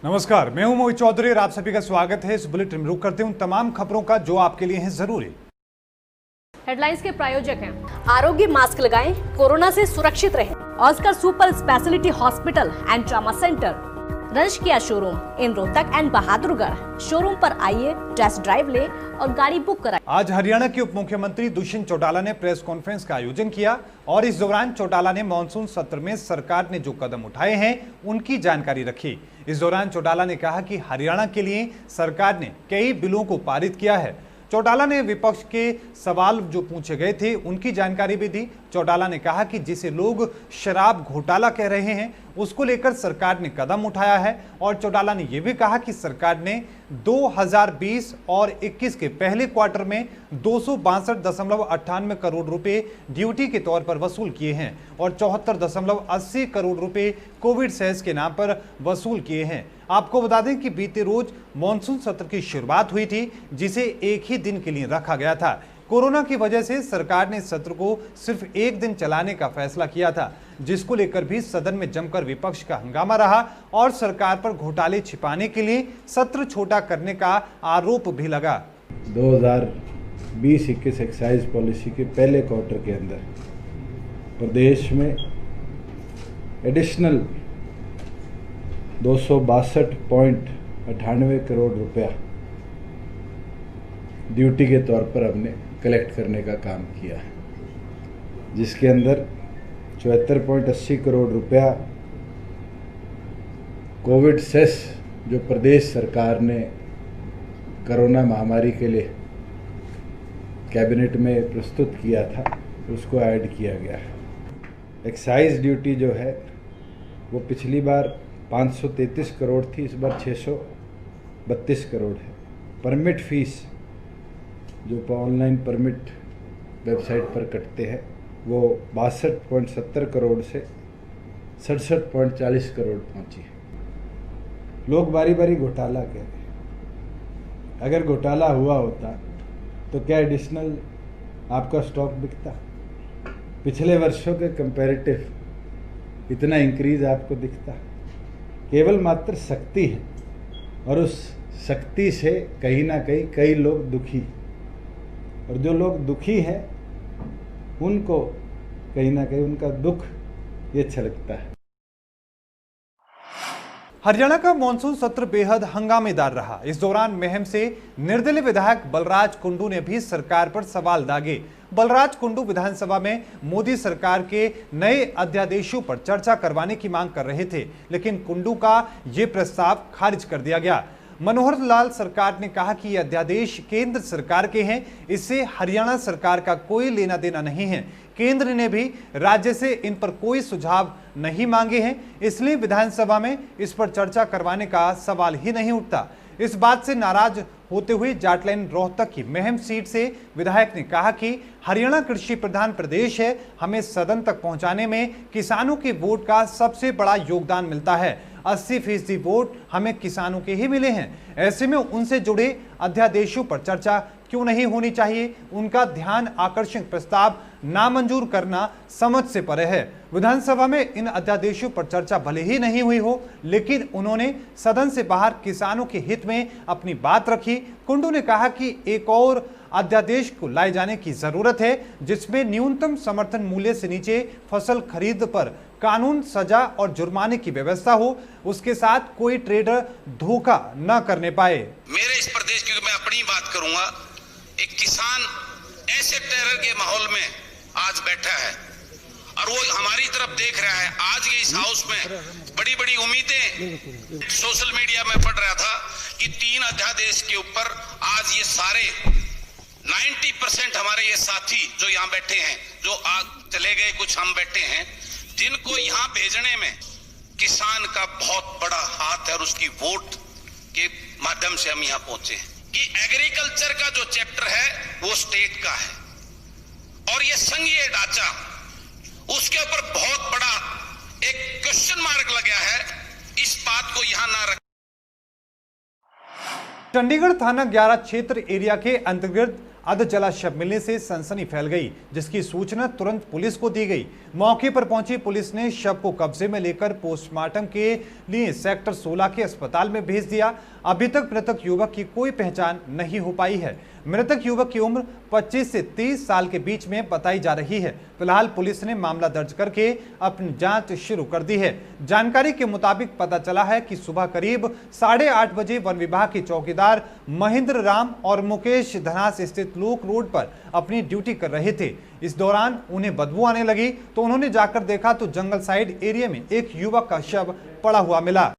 नमस्कार, मैं हूं मोहित चौधरी और आप सभी का स्वागत है इस बुलेटिन में। रुक करते हैं उन तमाम खबरों का जो आपके लिए हैं जरूरी। हेडलाइंस के प्रायोजक हैं आरोग्य मास्क लगाएं, कोरोना से सुरक्षित रहें। Oscar super speciality hospital and trauma centre, रंश किया showroom in Rohtak and Bahadurgarh. Showroom पर आइए, टेस्ट ड्राइव ले और गाड़ी बुक कराएं। आज हरियाणा के उप मुख्यमंत्री दुष्यंत चौटाला ने प्रेस कॉन्फ्रेंस का आयोजन किया और इस दौरान चौटाला ने मानसून सत्र में सरकार ने जो कदम उठाए हैं उनकी जानकारी रखी। इस दौरान चौटाला ने कहा कि हरियाणा के लिए सरकार ने कई बिलों को पारित किया है। चौटाला ने विपक्ष के सवाल जो पूछे गए थे उनकी जानकारी भी दी। चौटाला ने कहा कि जिसे लोग शराब घोटाला कह रहे हैं उसको लेकर सरकार ने कदम उठाया है और चौटाला ने यह भी कहा कि सरकार ने 2020 और 21 के पहले क्वार्टर में 262.98 करोड़ रुपए ड्यूटी के तौर पर वसूल किए हैं और 74.80 करोड़ रुपए कोविड सेस के नाम पर वसूल किए हैं। आपको बता दें कि बीते रोज मॉनसून सत्र की शुरुआत हुई थी जिसे एक ही दिन के लिए रखा गया था। कोरोना की वजह से सरकार ने सत्र को सिर्फ एक दिन चलाने का फैसला किया था, जिसको लेकर भी सदन में जमकर विपक्ष का हंगामा रहा और सरकार पर घोटाले छिपाने के लिए सत्र छोटा करने का आरोप भी लगा। 2020-21 एक्साइज पॉलिसी के पहले क्वार्टर के अंदर प्रदेश में एडिशनल 262.98 करोड़ रुपया ड्यूटी के तौर पर हमने कलेक्ट करने का काम किया है, जिसके अंदर 74.80 करोड़ रुपया कोविड सेस जो प्रदेश सरकार ने कोरोना महामारी के लिए कैबिनेट में प्रस्तुत किया था उसको ऐड किया गया है। एक्साइज ड्यूटी जो है वो पिछली बार 533 करोड़ थी, इस बार 632 करोड़ है। परमिट फीस जो ऑनलाइन परमिट वेबसाइट पर कटते हैं वो 62.70 करोड़ से 67.40 करोड़ पहुंची है। लोग बारी बारी घोटाला कह रहे हैं। अगर घोटाला हुआ होता तो क्या एडिशनल आपका स्टॉक बिकता? पिछले वर्षों के कंपैरेटिव इतना इंक्रीज आपको दिखता? केवल मात्र शक्ति है और उस शक्ति से कहीं ना कहीं कई लोग दुखी, और जो लोग दुखी हैं उनको कहीं ना कहीं उनका दुख ये छलकता है। हरियाणा का मॉनसून सत्र बेहद हंगामेदार रहा। इस दौरान महम से निर्दलीय विधायक बलराज कुंडू ने भी सरकार पर सवाल दागे। बलराज कुंडू विधानसभा में मोदी सरकार के नए अध्यादेशों पर चर्चा करवाने की मांग कर रहे थे, लेकिन कुंडू का यह प्रस्ताव खारिज कर दिया गया। मनोहर लाल सरकार ने कहा कि ये अध्यादेश केंद्र सरकार के हैं, इससे हरियाणा सरकार का कोई लेना देना नहीं है। केंद्र ने भी राज्य से इन पर कोई सुझाव नहीं मांगे हैं, इसलिए विधानसभा में इस पर चर्चा करवाने का सवाल ही नहीं उठता। इस बात से नाराज होते हुए जाटलाइन रोहतक की महम सीट से विधायक ने कहा कि हरियाणा कृषि प्रधान प्रदेश है, हमें सदन तक पहुंचाने में किसानों के वोट का सबसे बड़ा योगदान मिलता है। 80% वोट हमें किसानों के ही मिले हैं। ऐसे में उनसे जुड़े अध्यादेशों पर चर्चा क्यों नहीं होनी चाहिए? उनका ध्यान आकर्षण प्रस्ताव नामंजूर करना समझ से परे है। विधानसभा में इन अध्यादेशों पर चर्चा भले ही नहीं हुई हो, लेकिन उन्होंने सदन से बाहर किसानों के हित में अपनी बात रखी। कुंडू ने कहा कि एक और अध्यादेश को लाए जाने की जरूरत है जिसमें न्यूनतम समर्थन मूल्य से नीचे फसल खरीद पर कानून, सजा और जुर्माने की व्यवस्था हो। उसके साथ कोई ट्रेडर धोखा न करने पाए। मेरे इस प्रदेश की मैं अपनी बात करूंगा, एक किसान ऐसे टेरर के माहौल में आज बैठा है और वो हमारी तरफ देख रहा है। आज के इस हाउस में बड़ी बड़ी उम्मीदें, सोशल मीडिया में पढ़ रहा था कि 3 अध्यादेश के ऊपर आज ये सारे 90% हमारे ये साथी जो यहाँ बैठे हैं, जो आज चले गए, कुछ हम बैठे हैं, जिनको यहाँ भेजने में किसान का बहुत बड़ा हाथ है और उसकी वोट के माध्यम से हम यहाँ पहुंचे हैं कि एग्रीकल्चर का जो चैप्टर है वो स्टेट का है और ये संघीय ढांचा, उसके ऊपर बहुत बड़ा एक क्वेश्चन मार्क लगा है। इस बात को यहां ना रख। चंडीगढ़ थाना 11 क्षेत्र एरिया के अंतर्गत अधजला शव मिलने से सनसनी फैल गई, जिसकी सूचना तुरंत पुलिस को दी गई। मौके पर पहुंची पुलिस ने शव को कब्जे में लेकर पोस्टमार्टम के लिए सेक्टर 16 के अस्पताल में भेज दिया। अभी तक मृतक युवक की कोई पहचान नहीं हो पाई है। मृतक युवक की उम्र 25 से 30 साल के बीच में बताई जा रही है। फिलहाल पुलिस ने मामला दर्ज करके अपनी जांच शुरू कर दी है। जानकारी के मुताबिक पता चला है कि सुबह करीब 8:30 बजे वन विभाग के चौकीदार महेंद्र राम और मुकेश धनास स्थित लोक रोड पर अपनी ड्यूटी कर रहे थे। इस दौरान उन्हें बदबू आने लगी तो उन्होंने जाकर देखा तो जंगल साइड एरिया में एक युवक का शव पड़ा हुआ मिला।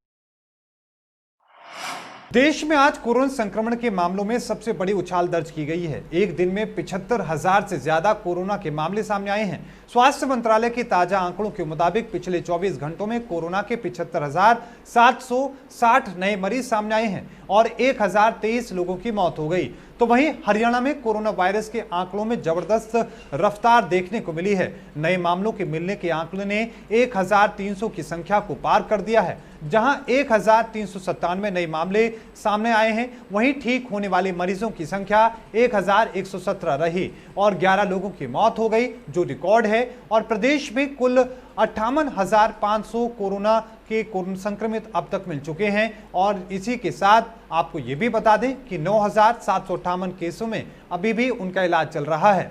देश में आज कोरोना संक्रमण के मामलों में सबसे बड़ी उछाल दर्ज की गई है। एक दिन में 75,000 से ज्यादा कोरोना के मामले सामने आए हैं। स्वास्थ्य मंत्रालय के ताजा आंकड़ों के मुताबिक पिछले 24 घंटों में कोरोना के 75,760 नए मरीज सामने आए हैं और 1,023 लोगों की मौत हो गई। तो वहीं हरियाणा में कोरोना वायरस के आंकड़ों में जबरदस्त रफ्तार देखने को मिली है। नए मामलों के मिलने के आंकड़े ने 1,300 की संख्या को पार कर दिया है। जहां 1,397 नए मामले सामने आए हैं, वहीं ठीक होने वाले मरीजों की संख्या 1,117 रही और 11 लोगों की मौत हो गई, जो रिकॉर्ड है। और प्रदेश में कुल 58,500 कोरोना के संक्रमित अब तक मिल चुके हैं। और इसी के साथ आपको ये भी बता दें कि 9,758 केसों में अभी भी उनका इलाज चल रहा है।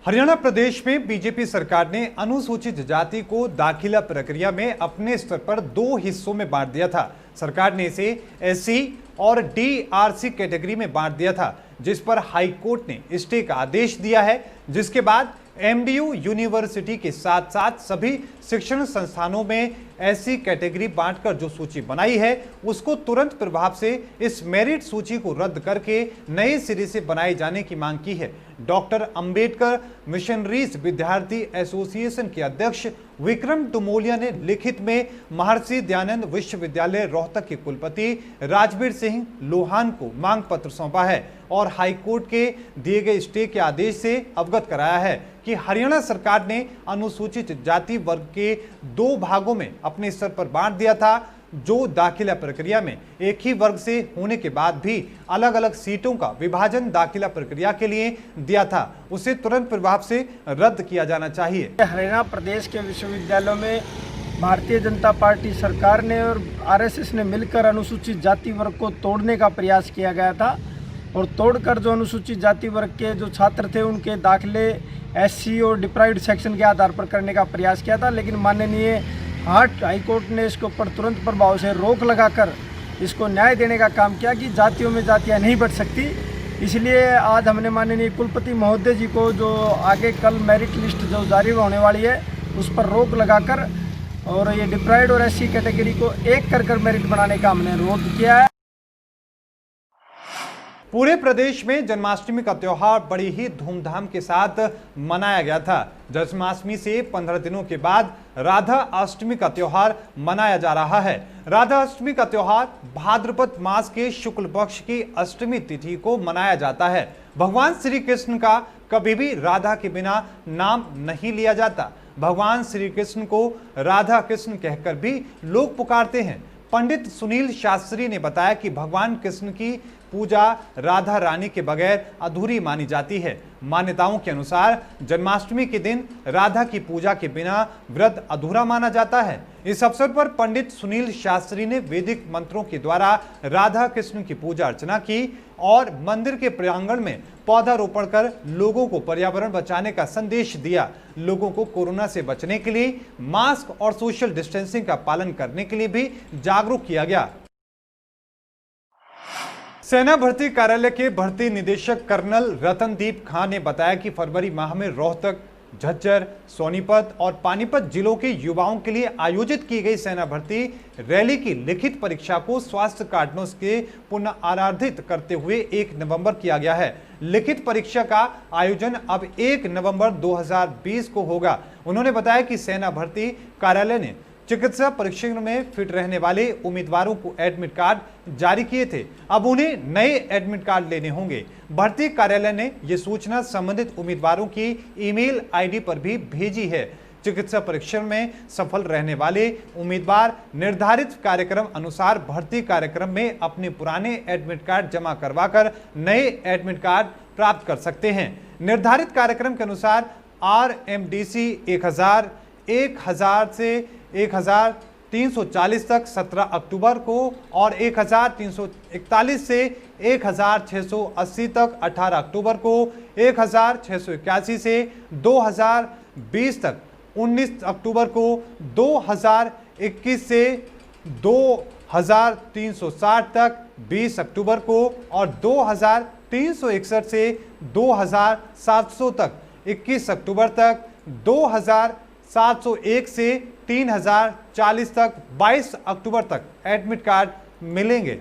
हरियाणा प्रदेश में बीजेपी सरकार ने अनुसूचित जाति को दाखिला प्रक्रिया में अपने स्तर पर 2 हिस्सों में बांट दिया था। सरकार ने इसे एससी और डीआरसी कैटेगरी में बांट दिया था, जिस पर हाई कोर्ट ने स्टे का आदेश दिया है। जिसके बाद एमडीयू यूनिवर्सिटी के साथ साथ सभी शिक्षण संस्थानों में ऐसी कैटेगरी बांटकर जो सूची बनाई है, उसको तुरंत प्रभाव से इस मेरिट सूची को रद्द करके नए सिरे से बनाए जाने की मांग की है। डॉक्टर अंबेडकर मिशनरीज विद्यार्थी एसोसिएशन के अध्यक्ष विक्रम टुमोलिया ने लिखित में महर्षि दयानंद विश्वविद्यालय रोहतक के कुलपति राजवीर सिंह लोहान को मांग पत्र सौंपा है और हाईकोर्ट के दिए गए स्टे के आदेश से अवगत कराया है कि हरियाणा सरकार ने अनुसूचित जाति वर्ग के 2 भागों में अपने स्तर पर बांट दिया था। जो दाखिला प्रक्रिया में एक ही वर्ग से होने के बाद भी अलग अलग सीटों का विभाजन दाखिला प्रक्रिया के लिए दिया था, उसे तुरंत प्रभाव से रद्द किया जाना चाहिए। हरियाणा प्रदेश के विश्वविद्यालयों में भारतीय जनता पार्टी सरकार ने और आरएसएस ने मिलकर अनुसूचित जाति वर्ग को तोड़ने का प्रयास किया गया था और तोड़कर जो अनुसूचित जाति वर्ग के जो छात्र थे उनके दाखिले एससी और डिप्राइव्ड सेक्शन के आधार पर करने का प्रयास किया था। लेकिन माननीय हाई कोर्ट ने इसके ऊपर तुरंत प्रभाव से रोक लगाकर इसको न्याय देने का काम किया कि जातियों में जातियां नहीं बढ़ सकती। इसलिए आज हमने माननीय कुलपति महोदय जी को जो आगे कल मेरिट लिस्ट जो जारी होने वाली है उस पर रोक लगाकर और ये डिप्राइव्ड और एससी कैटेगरी को एक कर मेरिट बनाने का हमने अनुरोध किया है। पूरे प्रदेश में जन्माष्टमी का त्योहार बड़ी ही धूमधाम के साथ मनाया गया था। जन्माष्टमी से 15 दिनों के बाद राधा अष्टमी का त्योहार मनाया जा रहा है। राधा अष्टमी का त्योहार भाद्रपद मास के शुक्ल पक्ष की अष्टमी तिथि को मनाया जाता है। भगवान श्री कृष्ण का कभी भी राधा के बिना नाम नहीं लिया जाता। भगवान श्री कृष्ण को राधा कृष्ण कहकर भी लोग पुकारते हैं। पंडित सुनील शास्त्री ने बताया कि भगवान कृष्ण की पूजा राधा रानी के बगैर अधूरी मानी जाती है। मान्यताओं के अनुसार जन्माष्टमी के दिन राधा की पूजा के बिना व्रत अधूरा माना जाता है। इस अवसर पर पंडित सुनील शास्त्री ने वैदिक मंत्रों के द्वारा राधा कृष्ण की पूजा अर्चना की और मंदिर के प्रांगण में पौधारोपण कर लोगों को पर्यावरण बचाने का संदेश दिया। लोगों को कोरोना से बचने के लिए मास्क और सोशल डिस्टेंसिंग का पालन करने के लिए भी जागरूक किया गया। सेना भर्ती कार्यालय के भर्ती निदेशक कर्नल रतनदीप खान ने बताया कि फरवरी माह में रोहतक, झज्जर, सोनीपत और पानीपत जिलों के युवाओं के लिए आयोजित की गई सेना भर्ती रैली की लिखित परीक्षा को स्वास्थ्य कार्डों के पुनः आराधित करते हुए 1 नवंबर किया गया है। लिखित परीक्षा का आयोजन अब 1 नवंबर 2020 को होगा। उन्होंने बताया कि सेना भर्ती कार्यालय ने चिकित्सा परीक्षण में फिट रहने वाले उम्मीदवारों को एडमिट कार्ड जारी किए थे। अब उन्हें नए एडमिट कार्ड लेने होंगे। भर्ती कार्यालय ने यह सूचना संबंधित उम्मीदवारों की ईमेल आईडी पर भी भेजी है। चिकित्सा परीक्षण में सफल रहने वाले उम्मीदवार निर्धारित कार्यक्रम अनुसार भर्ती कार्यक्रम में अपने पुराने एडमिट कार्ड जमा करवाकर नए एडमिट कार्ड प्राप्त कर सकते हैं। निर्धारित कार्यक्रम के अनुसार RMDC 1000 से 1340 तक 17 अक्टूबर को और 1341 से 1680 तक 18 अक्टूबर को, 1681 से 2020 तक 19 अक्टूबर को, 2021 से 2360 तक 20 अक्टूबर को और 2361 से 2700 तक 21 अक्टूबर तक, 2701 से 3040 तक 22 अक्टूबर तक एडमिट कार्ड मिलेंगे।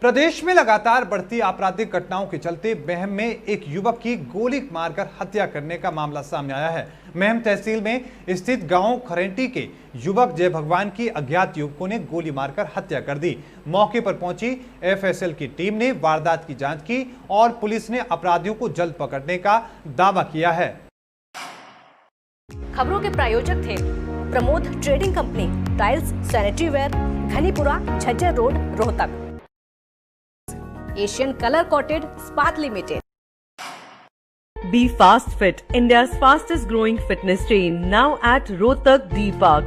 प्रदेश में लगातार बढ़ती आपराधिक घटनाओं के चलते महम में एक युवक की गोली मारकर हत्या करने का मामला सामने आया है। महम तहसील में स्थित गांव खरेंटी के युवक जय भगवान की अज्ञात युवकों ने गोली मारकर हत्या कर दी। मौके पर पहुंची FSL की टीम ने वारदात की जांच की और पुलिस ने अपराधियों को जल्द पकड़ने का दावा किया है। खबरों के प्रायोजक थे Pramod trading company, tiles, sanitary ware, Ghanipura, Jhajjar road, Rohtak. Asian colour coated Ispat limited. Be Fast Fit, India's fastest growing fitness chain, now at Rohtak D Park.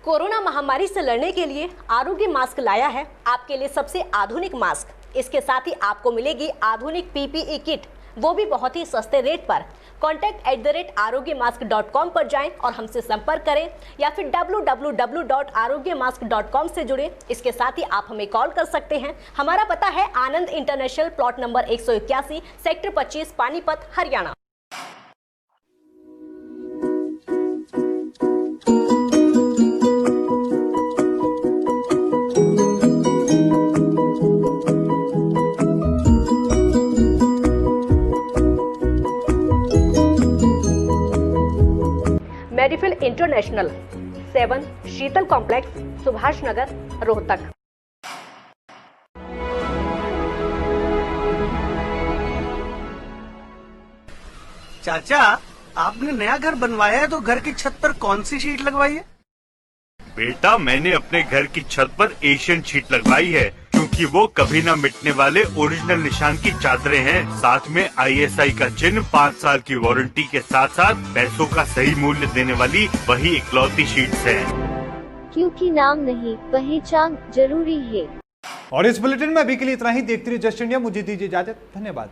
Corona महामारी से लड़ने के लिए आरोग्य मास्क लाया है आपके लिए सबसे आधुनिक मास्क। इसके साथ ही आपको मिलेगी आधुनिक PPE किट, वो भी बहुत ही सस्ते रेट पर। contact@arogyamask.com पर जाएं और हमसे संपर्क करें या फिर www.arogyamask.com से जुड़े। इसके साथ ही आप हमें कॉल कर सकते हैं। हमारा पता है Anand international, plot number 181, sector 25, Panipat, Haryana. Medifil international, 7 Sheetal complex, Subhash Nagar, Rohtak. चाचा, आपने नया घर बनवाया है तो घर की छत पर कौन सी शीट लगवाई है? बेटा, मैंने अपने घर की छत पर एशियन शीट लगवाई है क्योंकि वो कभी न मिटने वाले ओरिजिनल निशान की चादरें हैं। साथ में ISI का चिन्ह, 5 साल की वारंटी के साथ साथ पैसों का सही मूल्य देने वाली वही इकलौती शीट्स हैं। क्योंकि नाम नहीं, पहचान जरूरी है। और इस बुलेटिन में अभी के लिए इतना ही। देखते रहिए जस्ट इंडिया। मुझे दीजिए इजाजत। धन्यवाद।